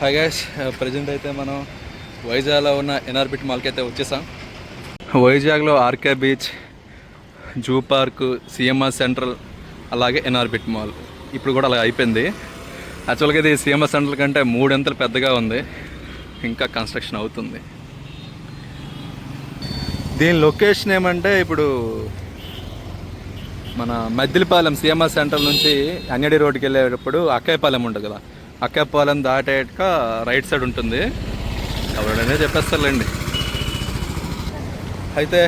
Hi guys, present అయితే మనం వైజాగ్లో ఉన్న ఎన్ఆర్బిట్ మాల్కి అయితే వచ్చేసాం. వైజాగ్లో RK beach, zoo park, CMR central, అలాగే ఎన్ఆర్బిట్ మాల్ ఇప్పుడు కూడా అలా అయిపోయింది. యాక్చువల్గా ఇది సిఎంఆర్ సెంట్రల్ కంటే 3 అంతలు పెద్దగా ఉంది, ఇంకా కన్స్ట్రక్షన్ అవుతుంది. దీని లొకేషన్ ఏమంటే ఇప్పుడు మన మద్దిలపాలెం సిఎంఆర్ సెంట్రల్ నుంచి అంగడి రోడ్డుకి వెళ్ళేటప్పుడు అక్కాయపాలెం ఉంటుంది కదా, అక్కాయపాలెం దాటాక రైట్ సైడ్ ఉంటుంది. ఎవరైనా చెప్పేస్తారులేండి. అయితే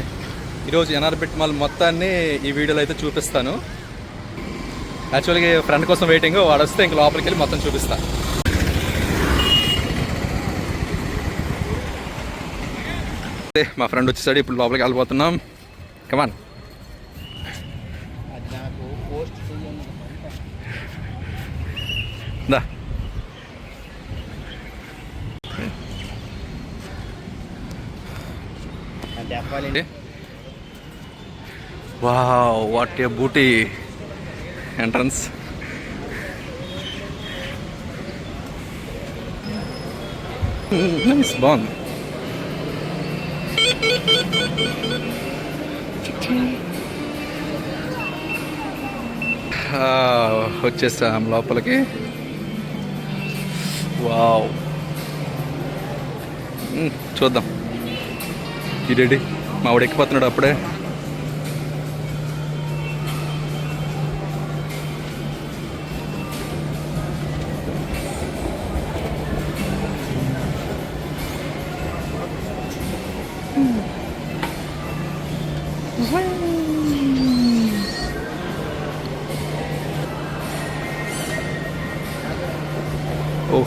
ఈరోజు ఎన్ఆర్బిట్ మాల్ మొత్తాన్ని ఈ వీడియోలో అయితే చూపిస్తాను. యాక్చువల్గా ఫ్రెండ్ కోసం వెయిటింగ్, వాడు వస్తే ఇంక లోపలికి వెళ్ళి మొత్తం చూపిస్తాను. మా ఫ్రెండ్ వచ్చేసాడు, ఇప్పుడు లోపలికి వెళ్ళిపోతున్నాం. కమాన్. దా. Wow, what a beauty entrance. Nice, బాగుంది. వచ్చేసాం లోపలికి. వావ్, చూద్దాం. ఇదేంటి మా వాడు ఎక్కిపోతున్నాడు అప్పుడే. ఓ,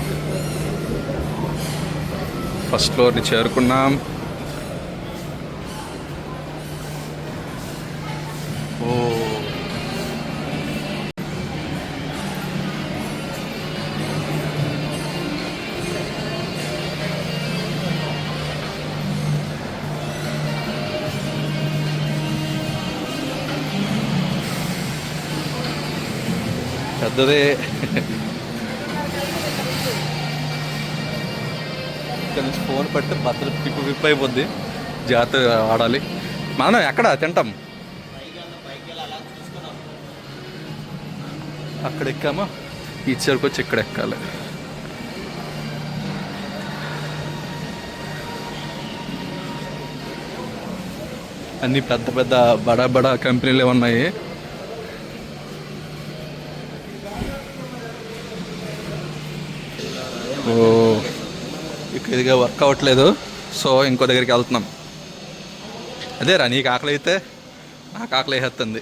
ఫస్ట్ ఫ్లోర్ని చేరుకున్నాం. ఓ, పెద్దదే. ఇక్కడ నుంచి ఫోన్ పట్టి బట్టలు విప్పు అయిపోద్ది. జాగ్రత్త ఆడాలి. మనం ఎక్కడ తింటాం, అక్కడ ఎక్కామా, ఈ చెరుకు వచ్చి ఇక్కడ ఎక్కాలి. అన్నీ పెద్ద పెద్ద బడా బడా కంపెనీలు ఉన్నాయి. ఓ, ఇదిగా వర్క్ అవ్వట్లేదు, సో ఇంకో దగ్గరికి వెళ్తున్నాం. అదేరా, నీకు ఆకలి అయితే నాకు ఆకలి వేస్తుంది.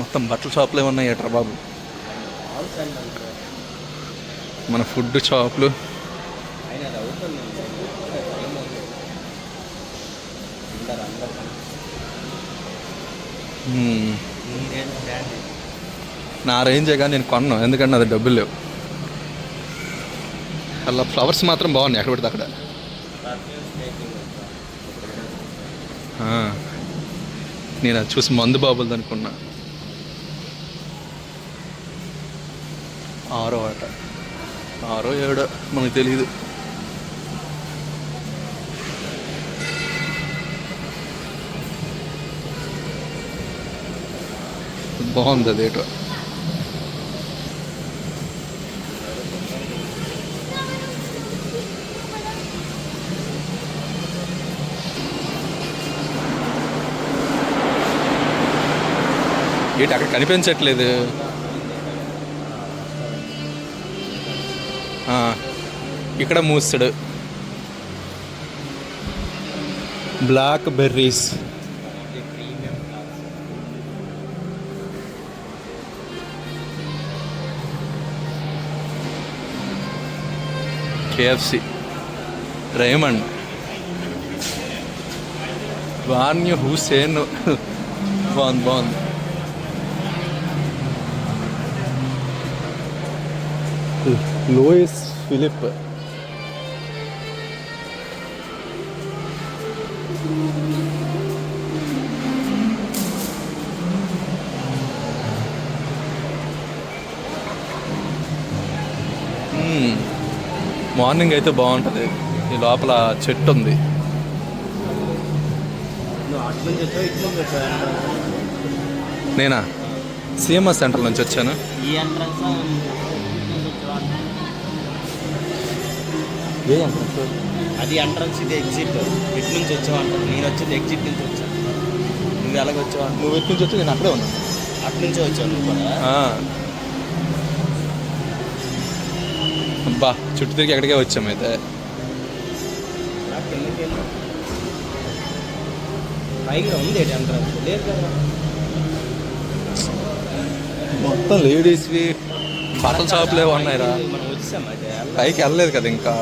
మొత్తం బట్టల షాపులు ఉన్నాయి ఏట్రా బాబు. మన ఫుడ్ షాపులు. నా రేంజే కానీ నేను కొన్నాను, ఎందుకంటే అది డబ్బులు లేవు. అలా ఫ్లవర్స్ మాత్రం బాగున్నాయి ఎక్కడ పడితే అక్కడ. నేను అది చూసి మందు బాబులది అనుకున్నా. 6 అట, 6 7 మనకు తెలీదు. బాగుంది అదేటో. ఏంటి అక్కడ కనిపించట్లేదు. ఇక్కడ మూస్తాడు. Blackberrys. KFC, Raymond, Van Heusen. బాగుంది బాగుంది. Louis Philip. మార్నింగ్ అయితే బాగుంటుంది. ఈ లోపల చెట్టు ఉంది. నేనా సిఎంఆర్ సెంటర్ నుంచి వచ్చాను. అది ఎంట్రన్స్, ఇది ఎగ్జిట్. ఇటు నుంచి వచ్చావంటారు, నేను వచ్చింది ఎగ్జిట్ నుంచి వచ్చాను. నువ్వు ఎలాగ వచ్చావు? నువ్వు ఎటు నుంచి వచ్చి నేను అక్కడే ఉన్నాను. అటు నుంచే వచ్చావు నువ్వు కూడా. అబ్బా చుట్టూ తిరిగి ఎక్కడికే వచ్చాము అయితే. పైగా ఉంది ఎంట్రన్స్, లేదు కదా. మొత్తం లేడీస్వి బట్టల షాపులే ఉన్నాయిరా. మనం వచ్చాం అయితే పైకి వెళ్ళలేదు కదా ఇంకా.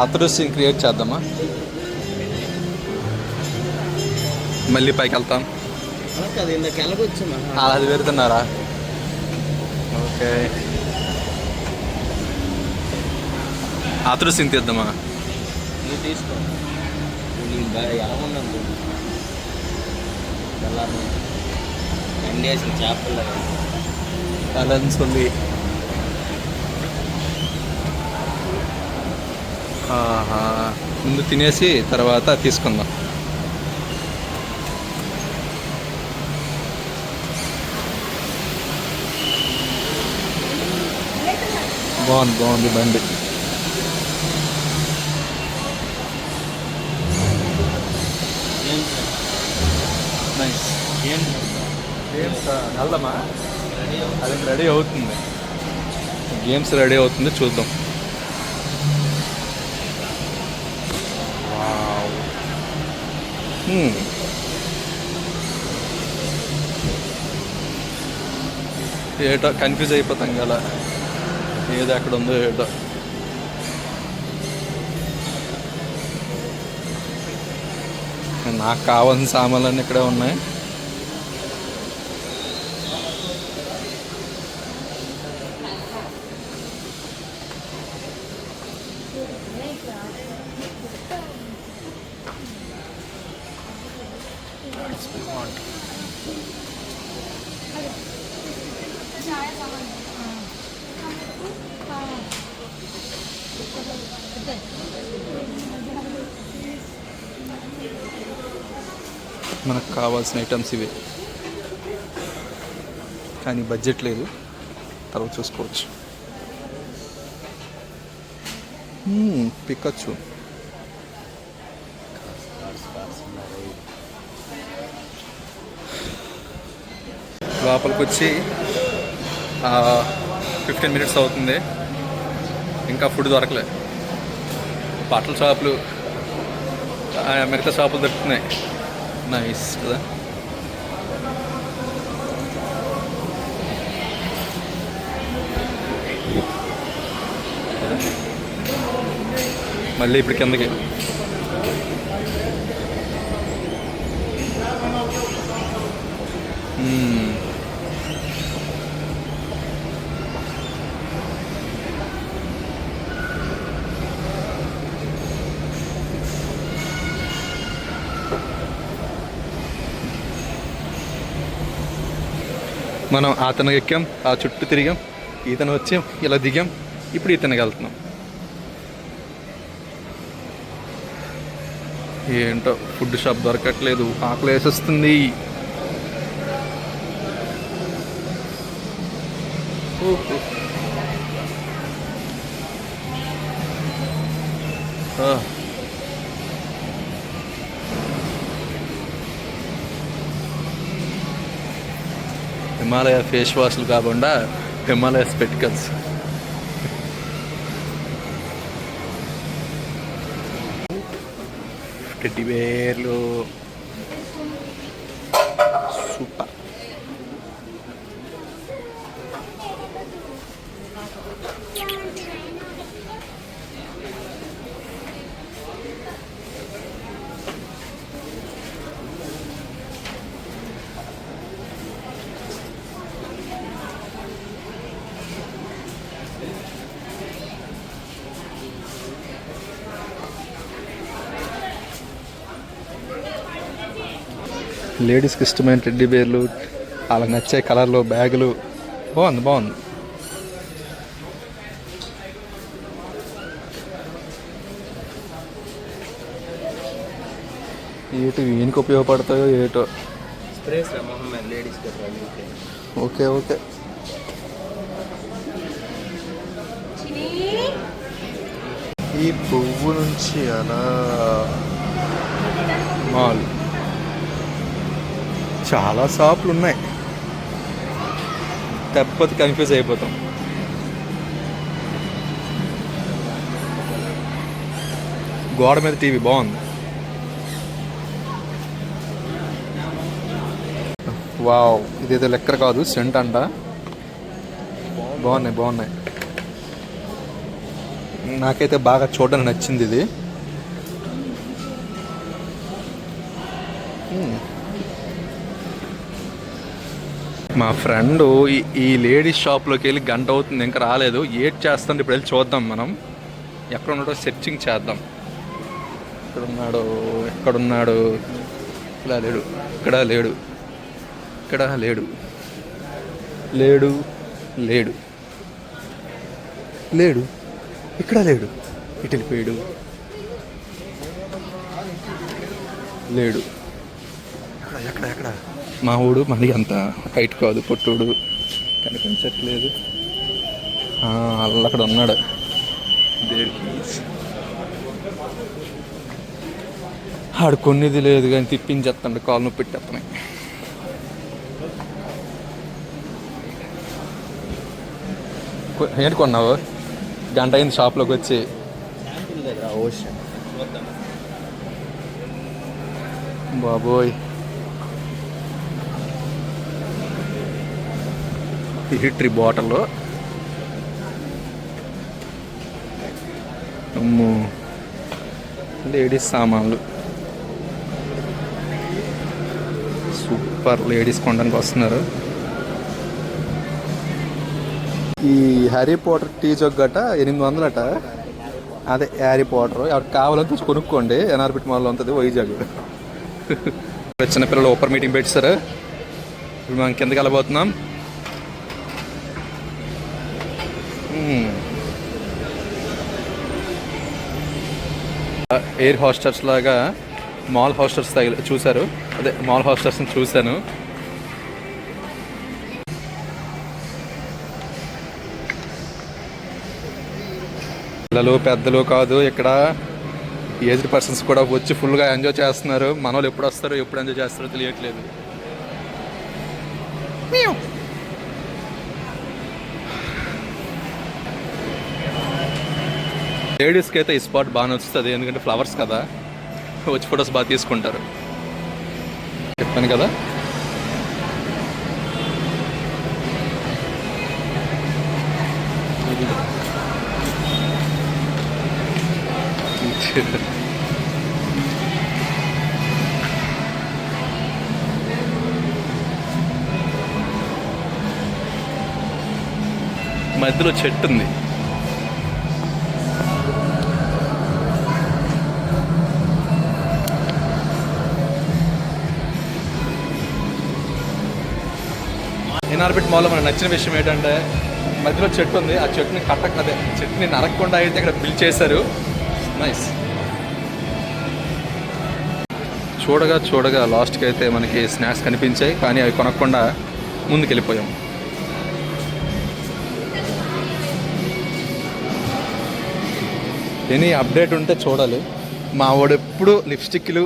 అతడు సీన్ క్రియేట్ చేద్దామా, మళ్ళీ పైకి వెళ్తాం. కదా ఇందాక వెళ్ళకొచ్చామా. అది పెడుతున్నారా? ఓకే అతడు సీన్ తీద్దామా. నువ్వు తీసుకో. నేను ఎలా ఉన్నాను తెల్లారు ఎండేసిన చేపలు బ్యాలెన్స్ ఉంది. ముందు తినేసి తర్వాత తీసుకుందాం. బాగుంది బండి. నైస్. గేమ్స్ వెళ్దామా? అది రెడీ అవుతుంది. గేమ్స్ రెడీ అవుతుంది, చూద్దాం. ఏటో కన్ఫ్యూజ్ అయిపోతాం కదా, ఏది ఎక్కడ ఉందో ఏటో. నాకు కావాల్సిన సామాన్లన్నీ ఇక్కడే ఉన్నాయి. మనకు కావాల్సిన ఐటమ్స్ ఇవే, కానీ బడ్జెట్ లేదు, తర్వాత చూసుకోవచ్చు. పికచ్చు లోపలికి వచ్చి 15 minutes అవుతుంది, ఇంకా ఫుడ్ దొరకలే. బట్టల షాపులు మిగతా షాపులు దొరుకుతున్నాయి. నైస్ కదా. మళ్ళీ ఇప్పుడు కిందకి. మనం అతను ఎక్కాం, ఆ చుట్టూ తిరిగాం, ఈతను వచ్చాం, ఇలా దిగాం, ఇప్పుడు ఈతనకి వెళ్తున్నాం. ఏంటో ఫుడ్ షాప్ దొరకట్లేదు, ఆకలి వేసేస్తుంది. హిమాలయ ఫేస్ వాష్లు కాకుండా హిమాలయ స్పెటికల్స్. టెడ్డీ బేర్లు సూపర్. లేడీస్కి ఇష్టమైన టెడ్డీ బేర్లు, వాళ్ళకి నచ్చే కలర్లో బ్యాగులు. బాగుంది. ఏటు ఈయనకి ఉపయోగపడతాయో ఏటో. స్ప్రేస్ మొహమ్మద్ లేడీస్ ఓకే ఓకే. ఈ పువ్వు నుంచి అలా మాల్ చాలా షాపులు ఉన్నాయి, తప్పదు కన్ఫ్యూజ్ అయిపోతాం. గోడ మీద టీవీ బాగుంది. వావ్, ఇదేదో లెక్కర కాదు, సెంట్ అంట. బాగున్నాయి బాగున్నాయి. నాకైతే బాగా చూడడానికి నచ్చింది ఇది. మా ఫ్రెండ్ ఈ లేడీస్ షాప్లోకి వెళ్ళి గంట అవుతుంది, ఇంకా రాలేదు. ఏడ్ చేస్తుంటే ఇప్పుడు వెళ్ళి చూద్దాం. మనం ఎక్కడ ఉన్నాడో సెర్చింగ్ చేద్దాం. ఎక్కడున్నాడు? ఇలా లేడు, ఇక్కడ లేడు, ఇక్కడ లేడు, లేడు లేడు లేడు, ఇక్కడ లేడు, ఇటు వెళ్ళిపోయాడు, లేడు. ఎక్కడ ఎక్కడ? మా ఊడు మళ్ళీ అంత హైట్ కాదు, పొట్టుడు, కనిపించట్లేదు. అక్కడ ఉన్నాడు. ఆడుకొన్నిది లేదు కానీ తిప్పించేస్తాడు, కాలు నొప్పి పెట్టేస్తున్నాయి. ఏంటి కొన్నావు? గంట అయింది షాప్లోకి వచ్చి. బాబోయ్, హిట్రీ బాటిల్. అమ్మో, లేడీస్ సామాన్లు సూపర్. లేడీస్ కొనడానికి వస్తున్నారు. ఈ హ్యారీ పోటర్ టీ జగ్ గట 800 అట. అదే హ్యారీ పోటర్, ఎవరికి కావాలంటే కొనుక్కోండి. ఎన్ఆర్బిట్ మాల్లో ఉంటుంది వైజాగ్. చిన్నపిల్లలు ఓపర్ మీటింగ్ పెట్టారు. ఇప్పుడు మనం కిందకి వెళ్ళబోతున్నాం. ఎయిర్ హాస్టల్స్ లాగా మాల్ హాస్టల్స్ చూశారు. అదే మాల్ హాస్టల్స్ని చూశాను. పిల్లలు పెద్దలు కాదు, ఇక్కడ ఏజ్డ్ పర్సన్స్ కూడా వచ్చి ఫుల్గా ఎంజాయ్ చేస్తున్నారు. మన వాళ్ళు ఎప్పుడు వస్తారో ఎప్పుడు ఎంజాయ్ చేస్తారో తెలియట్లేదు. లేడీస్కి అయితే ఈ స్పాట్ బాగా నచ్చుతుంది, ఎందుకంటే ఫ్లవర్స్ కదా, వచ్చి ఫొటోస్ బాగా తీసుకుంటారు. చెప్పాను కదా. మధ్యలో చెట్టు ఉంది. ఎన్ఆర్బిట్ మాల్లో మనకు నచ్చిన విషయం ఏంటంటే మధ్యలో చెట్టు ఉంది. ఆ చెట్టుని అదే చెట్టుని నరకకుండా అయితే ఇక్కడ బిల్డ్ చేశారు. నైస్. చూడగా లాస్ట్కి అయితే మనకి స్నాక్స్ కనిపించాయి, కానీ అవి కొనకుండా ముందుకు వెళ్ళిపోయాం. ఎనీ అప్డేట్ ఉంటే చూడాలి. మా వాడు ఎప్పుడు లిప్స్టిక్లు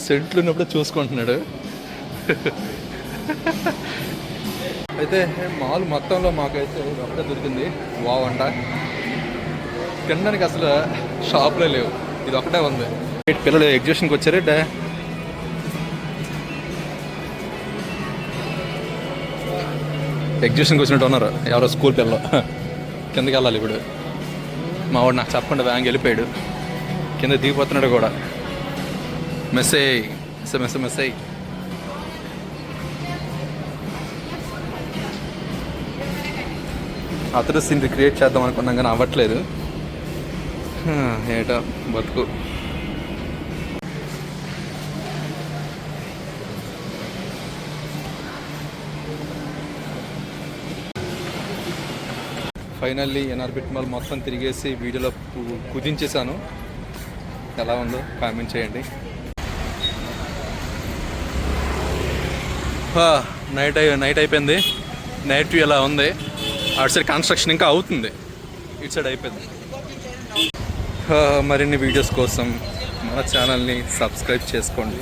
సెంట్లు ఉన్నప్పుడు చూసుకుంటున్నాడు. అయితే మాల్ మొత్తంలో మాకైతే ఒకటే దొరికింది. వావ్ అంట. తినడానికి అసలు షాప్లో లేవు, ఇది ఒకటే ఉంది. పిల్లలు ఎగ్జిబిషన్కి వచ్చారేట. ఎగ్జిబిషన్కి వచ్చినట్టు ఉన్నారు ఎవరో స్కూల్ పిల్లలు. కిందకి వెళ్ళాలి ఇప్పుడు. మా వాడు నాకు చెప్పండి వ్యాంగ్ వెళ్ళిపోయాడు, కింద దిగిపోతున్నాడు కూడా. మెస్సేయ్ అతడు సీన్ క్రియేట్ చేద్దాం అనుకున్నాం కానీ అవ్వట్లేదు. ఏటో బతుకు. ఫైనల్లీ ఎన్ఆర్బిట్ మాల్ మొత్తం తిరిగేసి వీడియోలో కుదించేశాను. ఎలా ఉందో కామెంట్ చేయండి. నైట్ అయిపోయింది. నైట్ వ్యూ ఇలా ఉంది. అటు సైడ్ కన్స్ట్రక్షన్ ఇంకా అవుతుంది, ఇటు సైడ్ అయిపోయింది. మరిన్ని వీడియోస్ కోసం మన ఛానల్ని సబ్స్క్రైబ్ చేసుకోండి.